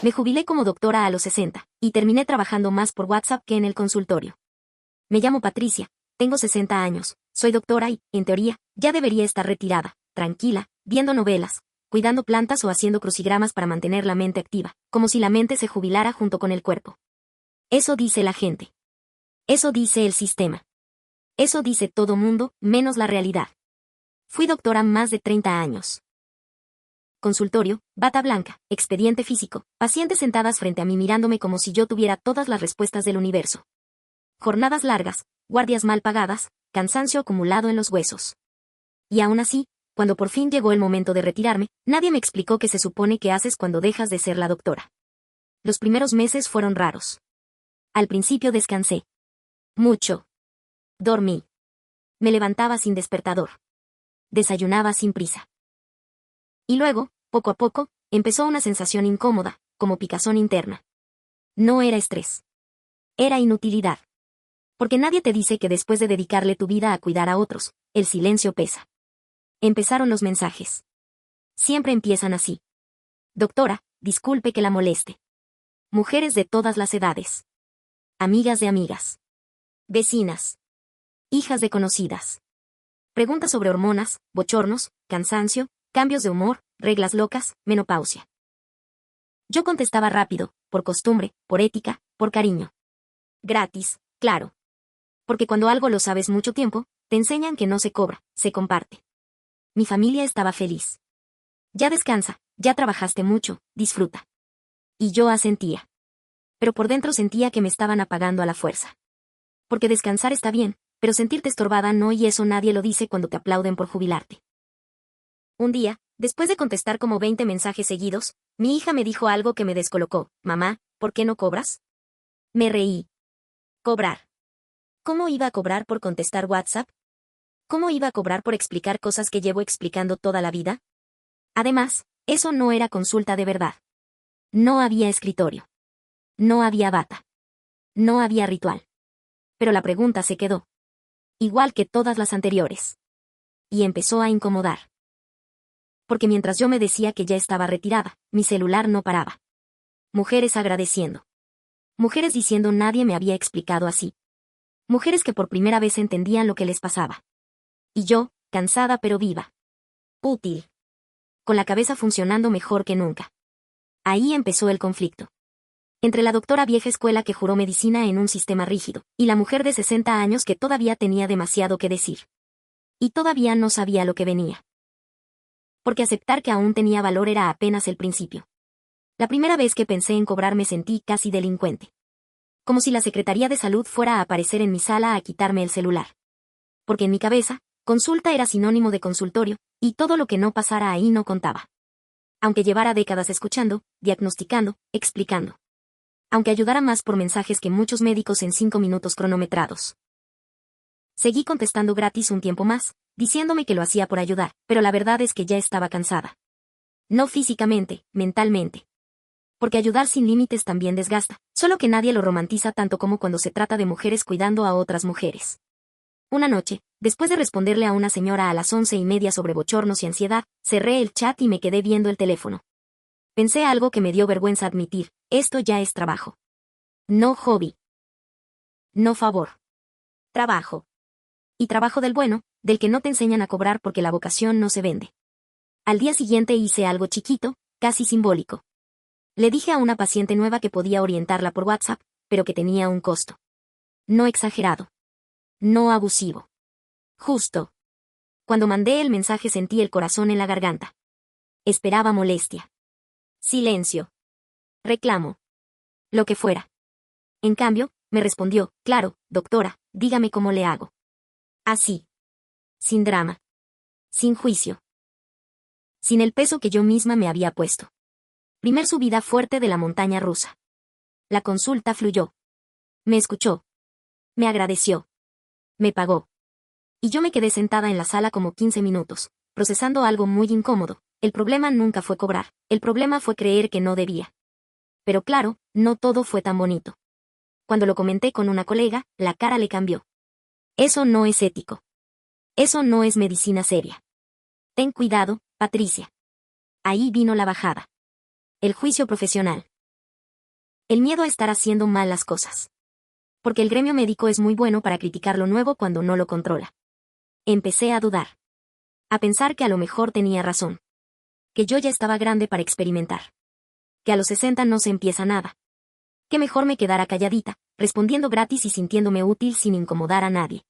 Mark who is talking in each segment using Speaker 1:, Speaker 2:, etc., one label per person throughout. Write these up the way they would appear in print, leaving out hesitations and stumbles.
Speaker 1: Me jubilé como doctora a los 60, y terminé trabajando más por WhatsApp que en el consultorio. Me llamo Patricia, tengo 60 años, soy doctora y, en teoría, ya debería estar retirada, tranquila, viendo novelas, cuidando plantas o haciendo crucigramas para mantener la mente activa, como si la mente se jubilara junto con el cuerpo. Eso dice la gente. Eso dice el sistema. Eso dice todo mundo, menos la realidad. Fui doctora más de 30 años. Consultorio, bata blanca, expediente físico, pacientes sentadas frente a mí mirándome como si yo tuviera todas las respuestas del universo. Jornadas largas, guardias mal pagadas, cansancio acumulado en los huesos. Y aún así, cuando por fin llegó el momento de retirarme, nadie me explicó qué se supone que haces cuando dejas de ser la doctora. Los primeros meses fueron raros. Al principio descansé. Mucho. Dormí. Me levantaba sin despertador. Desayunaba sin prisa. Y luego, poco a poco, empezó una sensación incómoda, como picazón interna. No era estrés. Era inutilidad. Porque nadie te dice que después de dedicarle tu vida a cuidar a otros, el silencio pesa. Empezaron los mensajes. Siempre empiezan así. Doctora, disculpe que la moleste. Mujeres de todas las edades. Amigas de amigas. Vecinas. Hijas de conocidas. Preguntas sobre hormonas, bochornos, cansancio, cambios de humor, reglas locas, menopausia. Yo contestaba rápido, por costumbre, por ética, por cariño. Gratis, claro. Porque cuando algo lo sabes mucho tiempo, te enseñan que no se cobra, se comparte. Mi familia estaba feliz. Ya descansa, ya trabajaste mucho, disfruta. Y yo asentía. Pero por dentro sentía que me estaban apagando a la fuerza. Porque descansar está bien, pero sentirte estorbada no, y eso nadie lo dice cuando te aplauden por jubilarte. Un día, después de contestar como 20 mensajes seguidos, mi hija me dijo algo que me descolocó. Mamá, ¿por qué no cobras? Me reí. Cobrar. ¿Cómo iba a cobrar por contestar WhatsApp? ¿Cómo iba a cobrar por explicar cosas que llevo explicando toda la vida? Además, eso no era consulta de verdad. No había escritorio. No había bata. No había ritual. Pero la pregunta se quedó. Igual que todas las anteriores. Y empezó a incomodar. Porque mientras yo me decía que ya estaba retirada, mi celular no paraba. Mujeres agradeciendo. Mujeres diciendo nadie me había explicado así. Mujeres que por primera vez entendían lo que les pasaba. Y yo, cansada pero viva. Útil. Con la cabeza funcionando mejor que nunca. Ahí empezó el conflicto. Entre la doctora vieja escuela que juró medicina en un sistema rígido, y la mujer de 60 años que todavía tenía demasiado que decir. Y todavía no sabía lo que venía. Porque aceptar que aún tenía valor era apenas el principio. La primera vez que pensé en cobrar me sentí casi delincuente. Como si la Secretaría de Salud fuera a aparecer en mi sala a quitarme el celular. Porque en mi cabeza, consulta era sinónimo de consultorio, y todo lo que no pasara ahí no contaba. Aunque llevara décadas escuchando, diagnosticando, explicando. Aunque ayudara más por mensajes que muchos médicos en 5 minutos cronometrados. Seguí contestando gratis un tiempo más, diciéndome que lo hacía por ayudar, pero la verdad es que ya estaba cansada. No físicamente, mentalmente. Porque ayudar sin límites también desgasta, solo que nadie lo romantiza tanto como cuando se trata de mujeres cuidando a otras mujeres. Una noche, después de responderle a una señora a las 11:30 sobre bochornos y ansiedad, cerré el chat y me quedé viendo el teléfono. Pensé algo que me dio vergüenza admitir: esto ya es trabajo. No hobby. No favor. Trabajo. Y trabajo del bueno, del que no te enseñan a cobrar porque la vocación no se vende. Al día siguiente hice algo chiquito, casi simbólico. Le dije a una paciente nueva que podía orientarla por WhatsApp, pero que tenía un costo. No exagerado. No abusivo. Justo. Cuando mandé el mensaje sentí el corazón en la garganta. Esperaba molestia. Silencio. Reclamo. Lo que fuera. En cambio, me respondió: claro, doctora, dígame cómo le hago. Así. Sin drama. Sin juicio. Sin el peso que yo misma me había puesto. Primer subida fuerte de la montaña rusa. La consulta fluyó. Me escuchó. Me agradeció. Me pagó. Y yo me quedé sentada en la sala como 15 minutos, procesando algo muy incómodo. El problema nunca fue cobrar, el problema fue creer que no debía. Pero claro, no todo fue tan bonito. Cuando lo comenté con una colega, la cara le cambió. Eso no es ético. Eso no es medicina seria. Ten cuidado, Patricia. Ahí vino la bajada. El juicio profesional. El miedo a estar haciendo mal las cosas. Porque el gremio médico es muy bueno para criticar lo nuevo cuando no lo controla. Empecé a dudar. A pensar que a lo mejor tenía razón. Que yo ya estaba grande para experimentar. Que a los 60 no se empieza nada. Que mejor me quedara calladita, respondiendo gratis y sintiéndome útil sin incomodar a nadie.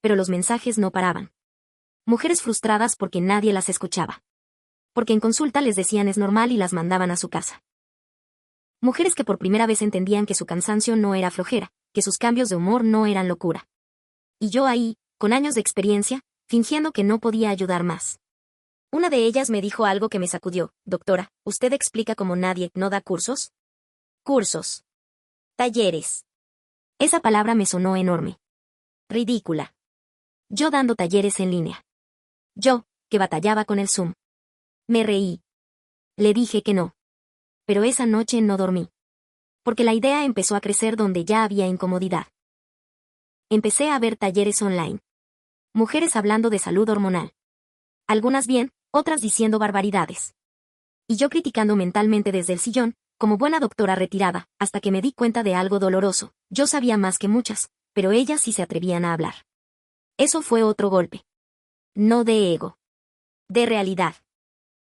Speaker 1: Pero los mensajes no paraban. Mujeres frustradas porque nadie las escuchaba. Porque en consulta les decían es normal y las mandaban a su casa. Mujeres que por primera vez entendían que su cansancio no era flojera, que sus cambios de humor no eran locura. Y yo ahí, con años de experiencia, fingiendo que no podía ayudar más. Una de ellas me dijo algo que me sacudió. Doctora, ¿usted explica como nadie no da cursos? Cursos. Talleres. Esa palabra me sonó enorme. Ridícula. Yo dando talleres en línea. Yo, que batallaba con el Zoom. Me reí. Le dije que no. Pero esa noche no dormí. Porque la idea empezó a crecer donde ya había incomodidad. Empecé a ver talleres online. Mujeres hablando de salud hormonal. Algunas bien, otras diciendo barbaridades. Y yo criticando mentalmente desde el sillón, como buena doctora retirada, hasta que me di cuenta de algo doloroso. Yo sabía más que muchas, pero ellas sí se atrevían a hablar. Eso fue otro golpe. No de ego. De realidad.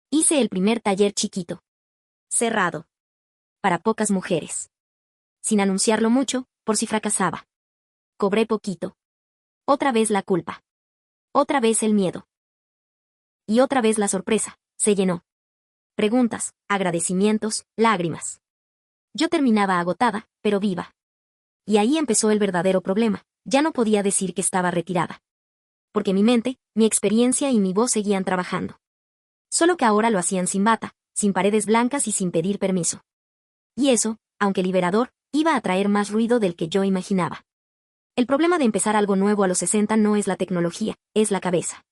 Speaker 1: Hice el primer taller chiquito. Cerrado. Para pocas mujeres. Sin anunciarlo mucho, por si fracasaba. Cobré poquito. Otra vez la culpa. Otra vez el miedo. Y otra vez la sorpresa, se llenó. Preguntas, agradecimientos, lágrimas. Yo terminaba agotada, pero viva. Y ahí empezó el verdadero problema, ya no podía decir que estaba retirada. Porque mi mente, mi experiencia y mi voz seguían trabajando. Solo que ahora lo hacían sin bata, sin paredes blancas y sin pedir permiso. Y eso, aunque liberador, iba a traer más ruido del que yo imaginaba. El problema de empezar algo nuevo a los 60 no es la tecnología, es la cabeza.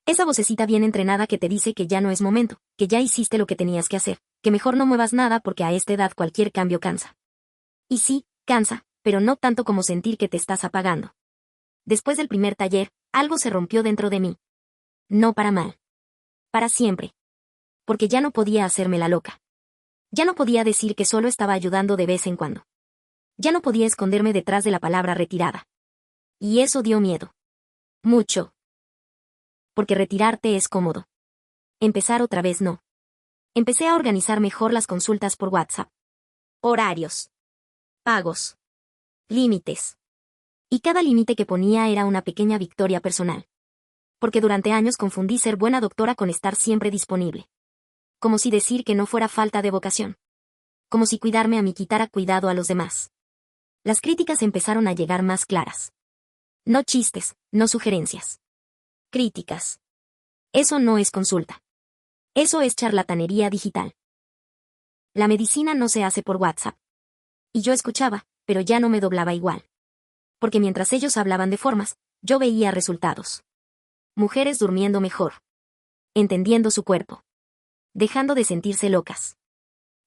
Speaker 1: Esa vocecita bien entrenada que te dice que ya no es momento, que ya hiciste lo que tenías que hacer, que mejor no muevas nada porque a esta edad cualquier cambio cansa. Y sí, cansa, pero no tanto como sentir que te estás apagando. Después del primer taller, algo se rompió dentro de mí. No para mal. Para siempre. Porque ya no podía hacerme la loca. Ya no podía decir que solo estaba ayudando de vez en cuando. Ya no podía esconderme detrás de la palabra retirada. Y eso dio miedo. Mucho. Porque retirarte es cómodo. Empezar otra vez no. Empecé a organizar mejor las consultas por WhatsApp. Horarios. Pagos. Límites. Y cada límite que ponía era una pequeña victoria personal. Porque durante años confundí ser buena doctora con estar siempre disponible. Como si decir que no fuera falta de vocación. Como si cuidarme a mí quitara cuidado a los demás. Las críticas empezaron a llegar más claras. No chistes, no sugerencias. Críticas. Eso no es consulta. Eso es charlatanería digital. La medicina no se hace por WhatsApp. Y yo escuchaba, pero ya no me doblaba igual. Porque mientras ellos hablaban de formas, yo veía resultados. Mujeres durmiendo mejor. Entendiendo su cuerpo. Dejando de sentirse locas.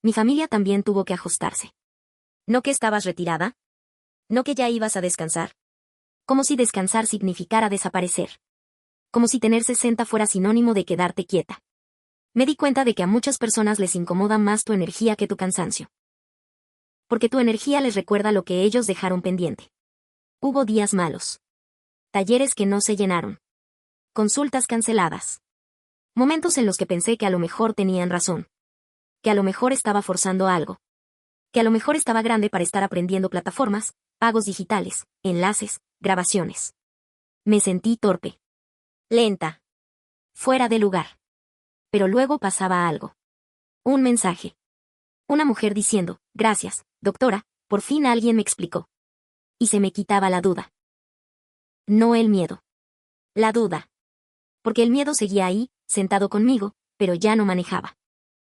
Speaker 1: Mi familia también tuvo que ajustarse. ¿No que estabas retirada? ¿No que ya ibas a descansar? Como si descansar significara desaparecer. Como si tener 60 fuera sinónimo de quedarte quieta. Me di cuenta de que a muchas personas les incomoda más tu energía que tu cansancio. Porque tu energía les recuerda lo que ellos dejaron pendiente. Hubo días malos. Talleres que no se llenaron. Consultas canceladas. Momentos en los que pensé que a lo mejor tenían razón. Que a lo mejor estaba forzando algo. Que a lo mejor estaba grande para estar aprendiendo plataformas, pagos digitales, enlaces, grabaciones. Me sentí torpe. Lenta. Fuera de lugar. Pero luego pasaba algo. Un mensaje. Una mujer diciendo, gracias, doctora, por fin alguien me explicó. Y se me quitaba la duda. No el miedo. La duda. Porque el miedo seguía ahí, sentado conmigo, pero ya no manejaba.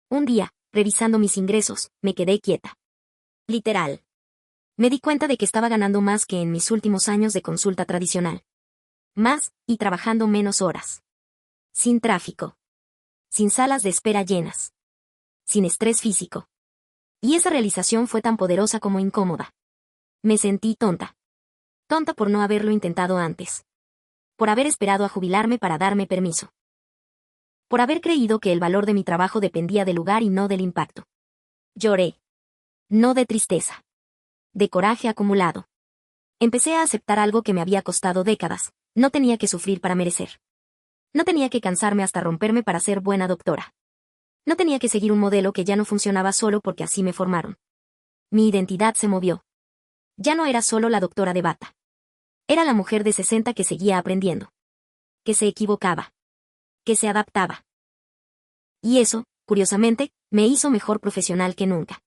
Speaker 1: Un día, revisando mis ingresos, me quedé quieta. Literal. Me di cuenta de que estaba ganando más que en mis últimos años de consulta tradicional. Más, y trabajando menos horas. Sin tráfico. Sin salas de espera llenas. Sin estrés físico. Y esa realización fue tan poderosa como incómoda. Me sentí tonta. Tonta por no haberlo intentado antes. Por haber esperado a jubilarme para darme permiso. Por haber creído que el valor de mi trabajo dependía del lugar y no del impacto. Lloré. No de tristeza. De coraje acumulado. Empecé a aceptar algo que me había costado décadas. No tenía que sufrir para merecer. No tenía que cansarme hasta romperme para ser buena doctora. No tenía que seguir un modelo que ya no funcionaba solo porque así me formaron. Mi identidad se movió. Ya no era solo la doctora de bata. Era la mujer de 60 que seguía aprendiendo. Que se equivocaba. Que se adaptaba. Y eso, curiosamente, me hizo mejor profesional que nunca.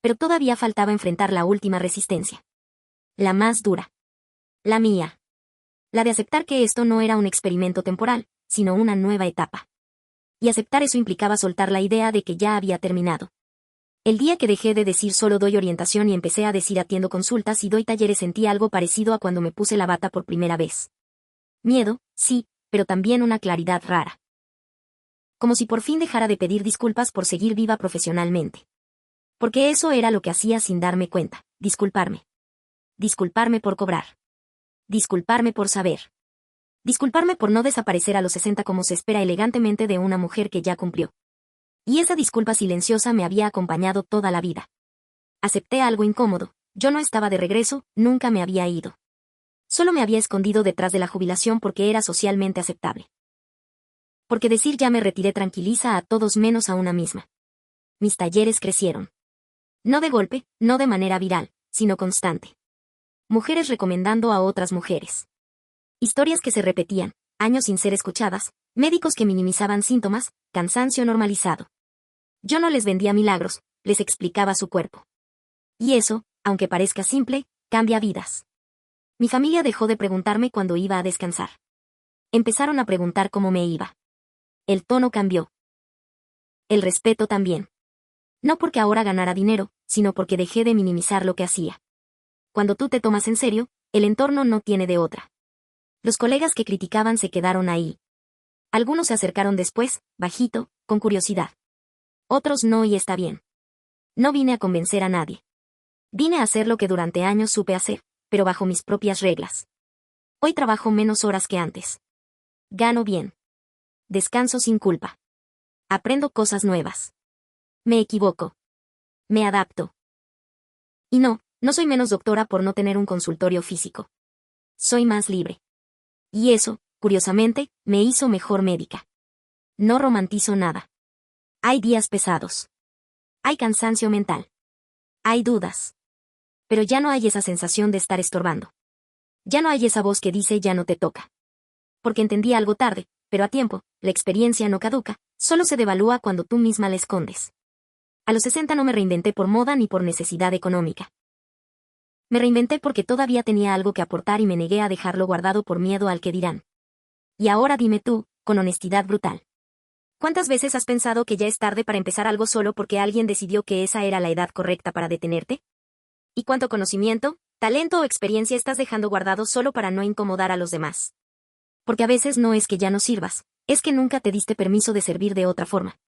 Speaker 1: Pero todavía faltaba enfrentar la última resistencia. La más dura. La mía. La de aceptar que esto no era un experimento temporal, sino una nueva etapa. Y aceptar eso implicaba soltar la idea de que ya había terminado. El día que dejé de decir solo doy orientación y empecé a decir atiendo consultas y doy talleres sentí algo parecido a cuando me puse la bata por primera vez. Miedo, sí, pero también una claridad rara. Como si por fin dejara de pedir disculpas por seguir viva profesionalmente. Porque eso era lo que hacía sin darme cuenta, disculparme. Disculparme por cobrar. Disculparme por saber. Disculparme por no desaparecer a los 60 como se espera elegantemente de una mujer que ya cumplió. Y esa disculpa silenciosa me había acompañado toda la vida. Acepté algo incómodo, yo no estaba de regreso, nunca me había ido. Solo me había escondido detrás de la jubilación porque era socialmente aceptable. Porque decir ya me retiré tranquiliza a todos menos a una misma. Mis talleres crecieron. No de golpe, no de manera viral, sino constante. Mujeres recomendando a otras mujeres. Historias que se repetían, años sin ser escuchadas, médicos que minimizaban síntomas, cansancio normalizado. Yo no les vendía milagros, les explicaba su cuerpo. Y eso, aunque parezca simple, cambia vidas. Mi familia dejó de preguntarme cuando iba a descansar. Empezaron a preguntar cómo me iba. El tono cambió. El respeto también. No porque ahora ganara dinero, sino porque dejé de minimizar lo que hacía. Cuando tú te tomas en serio, el entorno no tiene de otra. Los colegas que criticaban se quedaron ahí. Algunos se acercaron después, bajito, con curiosidad. Otros no y está bien. No vine a convencer a nadie. Vine a hacer lo que durante años supe hacer, pero bajo mis propias reglas. Hoy trabajo menos horas que antes. Gano bien. Descanso sin culpa. Aprendo cosas nuevas. Me equivoco. Me adapto. Y no soy menos doctora por no tener un consultorio físico. Soy más libre. Y eso, curiosamente, me hizo mejor médica. No romantizo nada. Hay días pesados. Hay cansancio mental. Hay dudas. Pero ya no hay esa sensación de estar estorbando. Ya no hay esa voz que dice ya no te toca. Porque entendí algo tarde, pero a tiempo, la experiencia no caduca, solo se devalúa cuando tú misma la escondes. A los 60 no me reinventé por moda ni por necesidad económica. Me reinventé porque todavía tenía algo que aportar y me negué a dejarlo guardado por miedo al que dirán. Y ahora dime tú, con honestidad brutal. ¿Cuántas veces has pensado que ya es tarde para empezar algo solo porque alguien decidió que esa era la edad correcta para detenerte? ¿Y cuánto conocimiento, talento o experiencia estás dejando guardado solo para no incomodar a los demás? Porque a veces no es que ya no sirvas, es que nunca te diste permiso de servir de otra forma.